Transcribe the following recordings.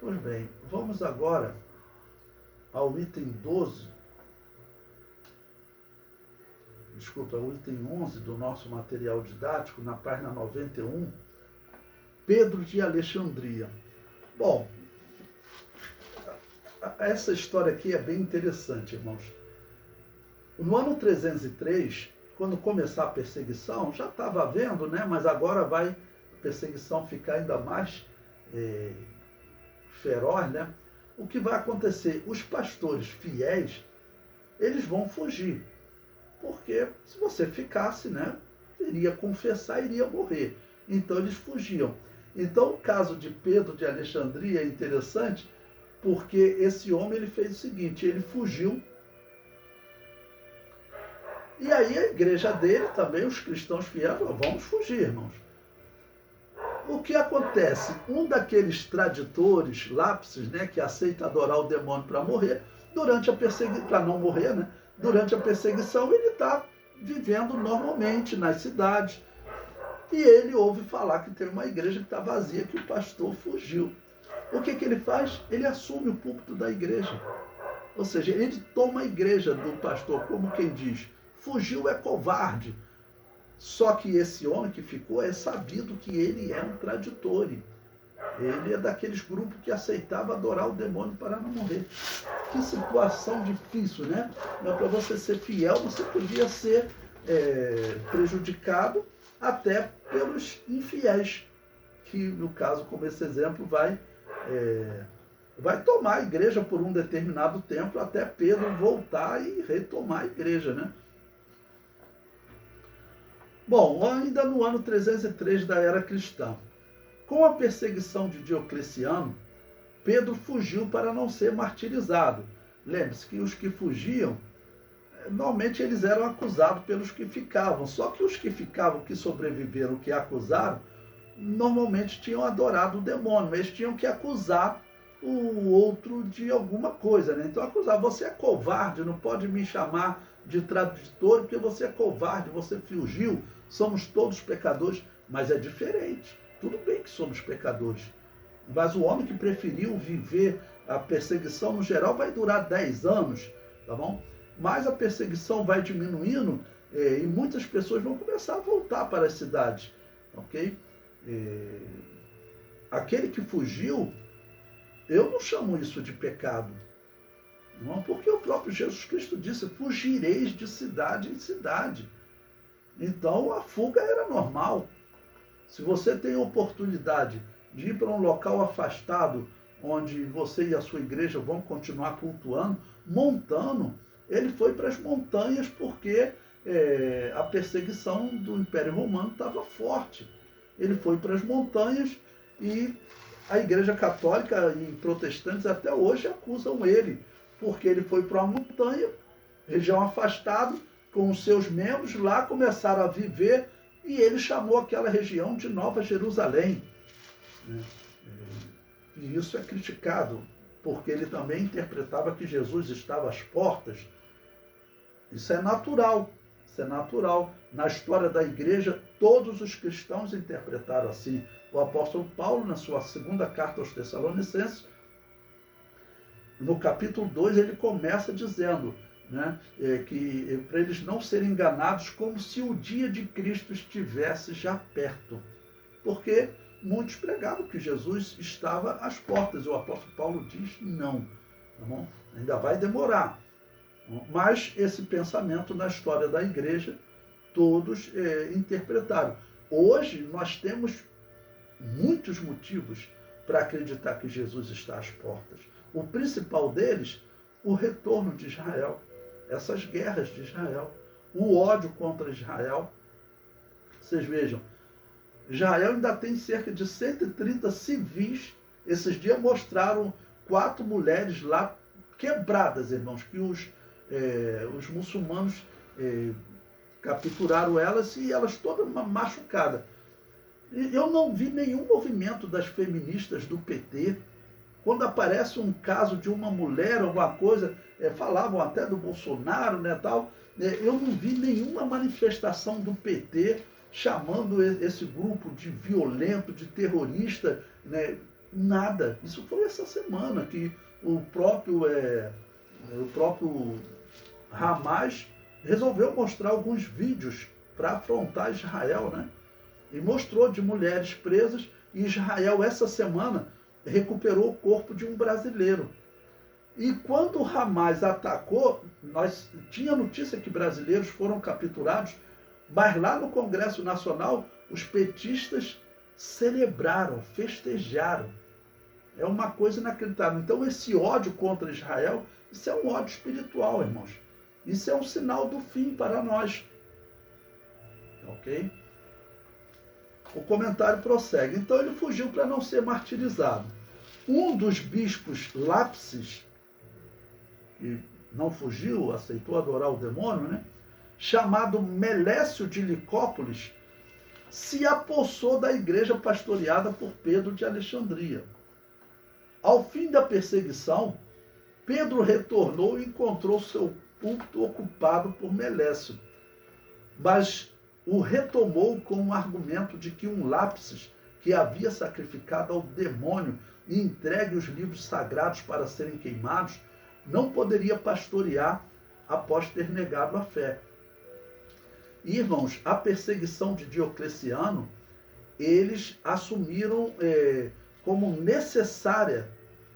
Pois bem, vamos agora ao item 12, desculpa, o item 11 do nosso material didático, na página 91, Pedro de Alexandria. Bom, essa história aqui é bem interessante, irmãos. No ano 303, quando começar a perseguição, já estava havendo, né? Mas agora vai a perseguição ficar ainda mais feroz, né? O que vai acontecer? Os pastores fiéis, eles vão fugir. Porque se você ficasse, né? Iria confessar, iria morrer. Então eles fugiam. Então o caso de Pedro de Alexandria é interessante, porque esse homem ele fez o seguinte, ele fugiu. E aí a igreja dele também, os cristãos fiéis, falaram, vamos fugir, irmãos. O que acontece? Um daqueles traditores, lápis, né, que aceita adorar o demônio para morrer, durante a perseguição, para não morrer, né? Durante a perseguição ele está vivendo normalmente nas cidades. E ele ouve falar que tem uma igreja que está vazia, que o pastor fugiu. O que ele faz? Ele assume o púlpito da igreja. Ou seja, ele toma a igreja do pastor, como quem diz, fugiu é covarde. Só que esse homem que ficou é sabido que ele é um traditore. Ele é daqueles grupos que aceitava adorar o demônio para não morrer. Que situação difícil, né? Mas para você ser fiel, você podia ser prejudicado até pelos infiéis, que no caso, como esse exemplo, vai tomar a igreja por um determinado tempo até Pedro voltar e retomar a igreja, né? Bom, ainda no ano 303 da era cristã, com a perseguição de Diocleciano, Pedro fugiu para não ser martirizado. Lembre-se que os que fugiam, normalmente eles eram acusados pelos que ficavam. Só que os que ficavam, que sobreviveram, que acusaram, normalmente tinham adorado o demônio. Eles tinham que acusar o outro de alguma coisa, né? Então acusar, você é covarde, não pode me chamar de traditor, porque você é covarde, você fugiu, somos todos pecadores, mas é diferente. Tudo bem que somos pecadores, mas o homem que preferiu viver a perseguição no geral vai durar 10 anos, tá bom? Mas a perseguição vai diminuindo e muitas pessoas vão começar a voltar para as cidades, ok? Aquele que fugiu, eu não chamo isso de pecado, não, porque o próprio Jesus Cristo disse, fugireis de cidade em cidade. Então a fuga era normal. Se você tem a oportunidade de ir para um local afastado, onde você e a sua igreja vão continuar cultuando, montando, ele foi para as montanhas porque a perseguição do Império Romano estava forte. Ele foi para as montanhas e a Igreja Católica e protestantes até hoje acusam ele, porque ele foi para uma montanha, região afastada, com os seus membros, lá começaram a viver, e ele chamou aquela região de Nova Jerusalém. E isso é criticado, porque ele também interpretava que Jesus estava às portas. Isso é natural, isso é natural. Na história da igreja, todos os cristãos interpretaram assim. O apóstolo Paulo, na sua segunda carta aos Tessalonicenses, no capítulo 2, ele começa dizendo, né, que para eles não serem enganados como se o dia de Cristo estivesse já perto. Porque muitos pregavam que Jesus estava às portas. O apóstolo Paulo diz não. Tá bom? Ainda vai demorar. Mas esse pensamento na história da igreja, todos interpretaram. Hoje nós temos muitos motivos para acreditar que Jesus está às portas. O principal deles, o retorno de Israel, essas guerras de Israel, o ódio contra Israel. Vocês vejam, Israel ainda tem cerca de 130 civis. Esses dias mostraram 4 mulheres lá quebradas, irmãos, que os muçulmanos capturaram elas e elas todas machucadas. Eu não vi nenhum movimento das feministas do PT. Quando aparece um caso de uma mulher, alguma coisa, falavam até do Bolsonaro, né, tal, eu não vi nenhuma manifestação do PT chamando esse grupo de violento, de terrorista, né, Nada. Isso foi essa semana que o próprio Hamas resolveu mostrar alguns vídeos para afrontar Israel, né? E mostrou de mulheres presas, e Israel, essa semana, recuperou o corpo de um brasileiro. E quando o Hamas atacou, tinha notícia que brasileiros foram capturados, mas lá no Congresso Nacional, os petistas celebraram, festejaram. É uma coisa inacreditável. Então, esse ódio contra Israel, isso é um ódio espiritual, irmãos. Isso é um sinal do fim para nós. Ok? O comentário prossegue. Então, ele fugiu para não ser martirizado. Um dos bispos Lápis, que não fugiu, aceitou adorar o demônio, né? Chamado Melécio de Licópolis, se apossou da igreja pastoreada por Pedro de Alexandria. Ao fim da perseguição, Pedro retornou e encontrou seu púlpito ocupado por Melécio, mas o retomou com o argumento de que um Lápis, que havia sacrificado ao demônio e entregue os livros sagrados para serem queimados, não poderia pastorear após ter negado a fé. Irmãos, a perseguição de Diocleciano, eles assumiram como necessária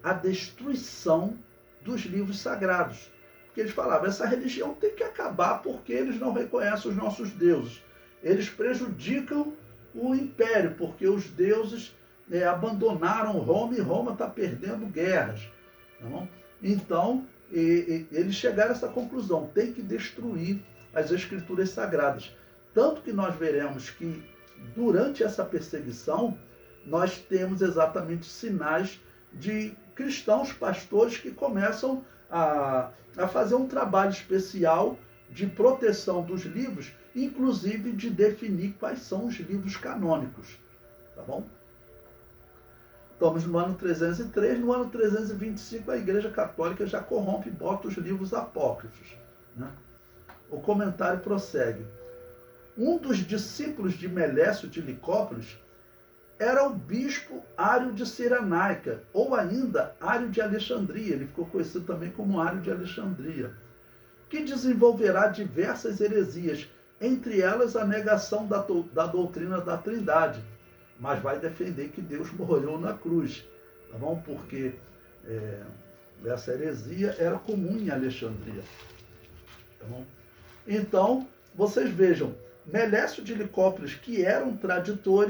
a destruição dos livros sagrados. Porque eles falavam, essa religião tem que acabar porque eles não reconhecem os nossos deuses. Eles prejudicam o império, porque os deuses abandonaram Roma e Roma está perdendo guerras. Não? Então, eles chegaram a essa conclusão, tem que destruir as escrituras sagradas. Tanto que nós veremos que durante essa perseguição, nós temos exatamente sinais de cristãos pastores que começam a fazer um trabalho especial de proteção dos livros, inclusive de definir quais são os livros canônicos. Tá bom? Estamos no ano 303, no ano 325 a Igreja Católica já corrompe e bota os livros apócrifos. Né? O comentário prossegue. Um dos discípulos de Melécio de Licópolis era o bispo Ário de Cirenaica, ou ainda Ário de Alexandria, ele ficou conhecido também como Ário de Alexandria, que desenvolverá diversas heresias, entre elas a negação da doutrina da Trindade, mas vai defender que Deus morreu na cruz, tá bom? Porque essa heresia era comum em Alexandria. Tá bom? Então, vocês vejam, Melécio de Licópolis, que era um traditor,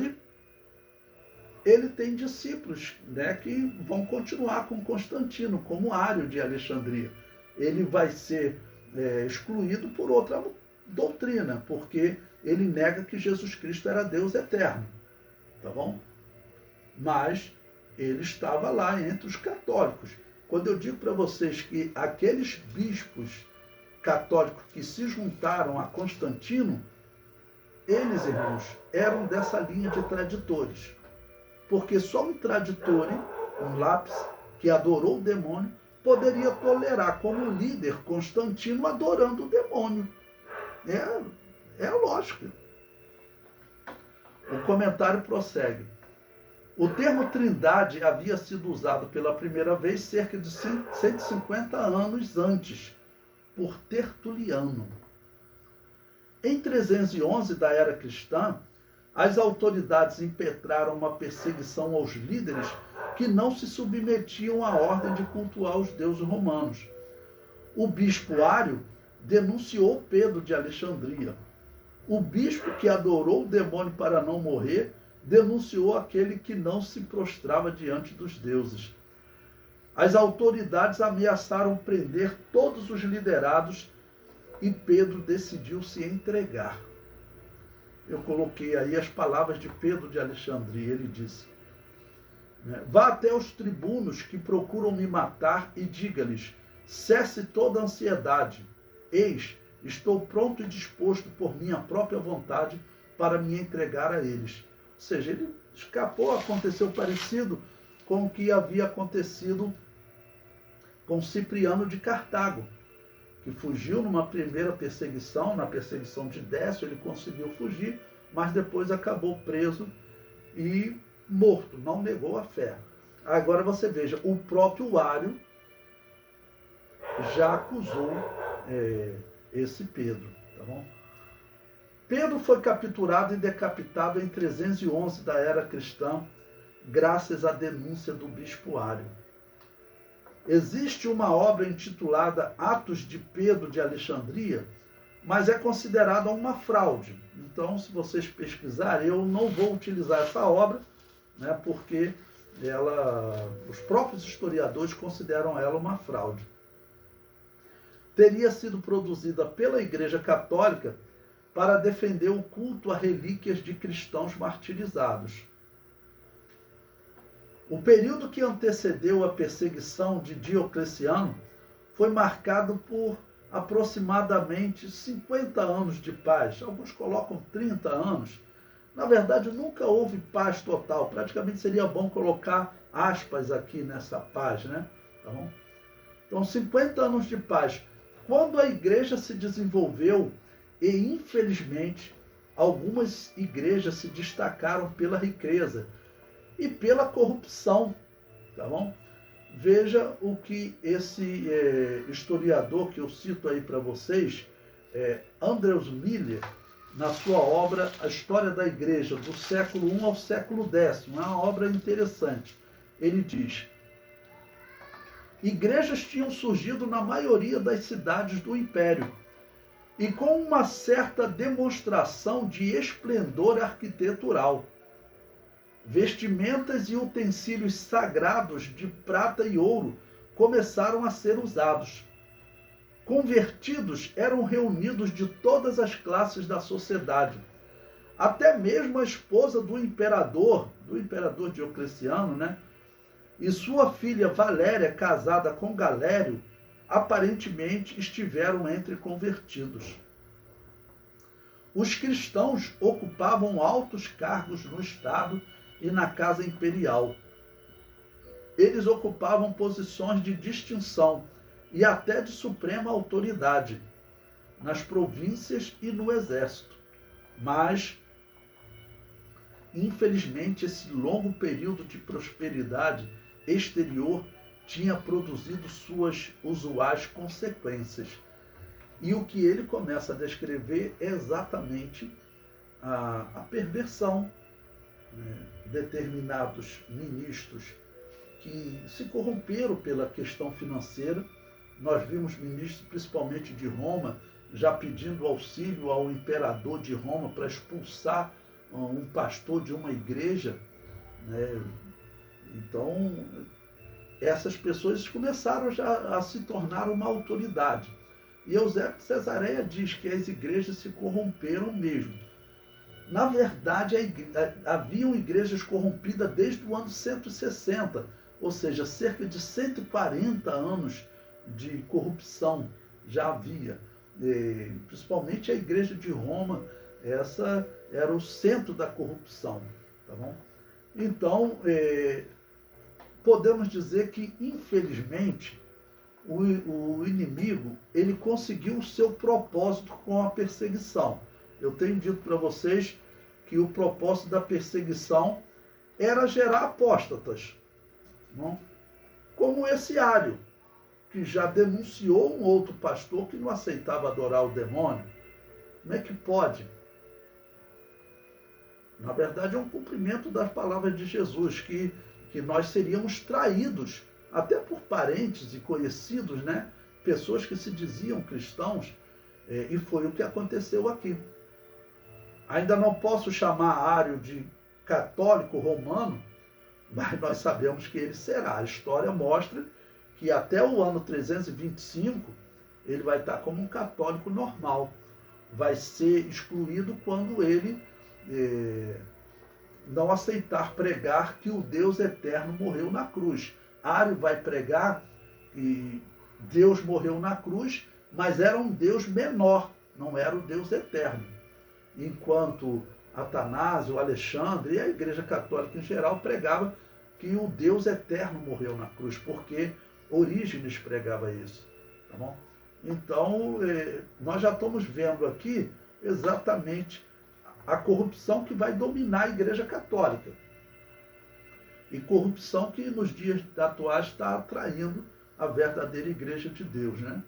ele tem discípulos, né, que vão continuar com Constantino, como Ário de Alexandria. Ele vai ser excluído por outra doutrina, porque ele nega que Jesus Cristo era Deus eterno. Tá bom? Mas ele estava lá entre os católicos. Quando eu digo para vocês que aqueles bispos católicos que se juntaram a Constantino, eles, irmãos, eram dessa linha de traditores. Porque só um traditore, um Lápis, que adorou o demônio, poderia tolerar como líder Constantino adorando o demônio. É lógico. O comentário prossegue. O termo Trindade havia sido usado pela primeira vez cerca de 150 anos antes, por Tertuliano. Em 311 da era cristã, as autoridades impetraram uma perseguição aos líderes que não se submetiam à ordem de cultuar os deuses romanos. O bispo Ário denunciou Pedro de Alexandria. O bispo que adorou o demônio para não morrer denunciou aquele que não se prostrava diante dos deuses. As autoridades ameaçaram prender todos os liderados e Pedro decidiu se entregar. Eu coloquei aí as palavras de Pedro de Alexandria. Ele disse, vá até os tribunos que procuram me matar e diga-lhes, cesse toda a ansiedade. Eis, estou pronto e disposto por minha própria vontade para me entregar a eles. Ou seja, ele escapou, aconteceu parecido com o que havia acontecido com Cipriano de Cartago, que fugiu numa primeira perseguição, na perseguição de Décio, ele conseguiu fugir, mas depois acabou preso e morto, não negou a fé. Agora você veja, o próprio Ario já acusou esse Pedro, tá bom? Pedro foi capturado e decapitado em 311 da era cristã, graças à denúncia do bispo Ario. Existe uma obra intitulada Atos de Pedro de Alexandria, mas é considerada uma fraude. Então, se vocês pesquisarem, eu não vou utilizar essa obra, né, porque os próprios historiadores consideram ela uma fraude. Teria sido produzida pela Igreja Católica para defender o culto a relíquias de cristãos martirizados. O período que antecedeu a perseguição de Diocleciano foi marcado por aproximadamente 50 anos de paz. Alguns colocam 30 anos. Na verdade, nunca houve paz total. Praticamente seria bom colocar aspas aqui nessa paz, né? Tá bom? Então, 50 anos de paz. Quando a igreja se desenvolveu, e infelizmente, algumas igrejas se destacaram pela riqueza e pela corrupção, tá bom? Veja o que esse historiador que eu cito aí para vocês, Andreas Miller, na sua obra A História da Igreja, do século I ao século X, é uma obra interessante. Ele diz: igrejas tinham surgido na maioria das cidades do Império, e com uma certa demonstração de esplendor arquitetural. Vestimentas e utensílios sagrados de prata e ouro começaram a ser usados. Convertidos eram reunidos de todas as classes da sociedade. Até mesmo a esposa do imperador Diocleciano, né, e sua filha Valéria, casada com Galério, aparentemente estiveram entre convertidos. Os cristãos ocupavam altos cargos no Estado e na Casa Imperial. Eles ocupavam posições de distinção e até de suprema autoridade nas províncias e no exército. Mas, infelizmente, esse longo período de prosperidade exterior tinha produzido suas usuais consequências. E o que ele começa a descrever é exatamente a perversão. Determinados ministros que se corromperam pela questão financeira. Nós vimos ministros, principalmente de Roma, já pedindo auxílio ao imperador de Roma para expulsar um pastor de uma igreja, né? Então, essas pessoas começaram já a se tornar uma autoridade. E Eusébio de Cesareia diz que as igrejas se corromperam mesmo. Na verdade, haviam igrejas corrompidas desde o ano 160, ou seja, cerca de 140 anos de corrupção já havia. Principalmente a igreja de Roma, essa era o centro da corrupção. Tá bom? Então, podemos dizer que, infelizmente, o inimigo ele conseguiu o seu propósito com a perseguição. Eu tenho dito para vocês que o propósito da perseguição era gerar apóstatas, não? Como esse Ario, que já denunciou um outro pastor que não aceitava adorar o demônio. Como é que pode? Na verdade, é um cumprimento das palavras de Jesus, que nós seríamos traídos, até por parentes e conhecidos, né? Pessoas que se diziam cristãos, e foi o que aconteceu aqui. Ainda não posso chamar Ario de católico romano, mas nós sabemos que ele será. A história mostra que até o ano 325 ele vai estar como um católico normal. Vai ser excluído quando ele não aceitar pregar que o Deus eterno morreu na cruz. Ario vai pregar que Deus morreu na cruz, mas era um Deus menor, não era o Deus eterno. Enquanto Atanásio, Alexandre e a Igreja Católica em geral pregava que o Deus eterno morreu na cruz, porque Orígenes pregava isso. Tá bom? Então, nós já estamos vendo aqui exatamente a corrupção que vai dominar a Igreja Católica. e corrupção que nos dias atuais está atraindo a verdadeira igreja de Deus, né?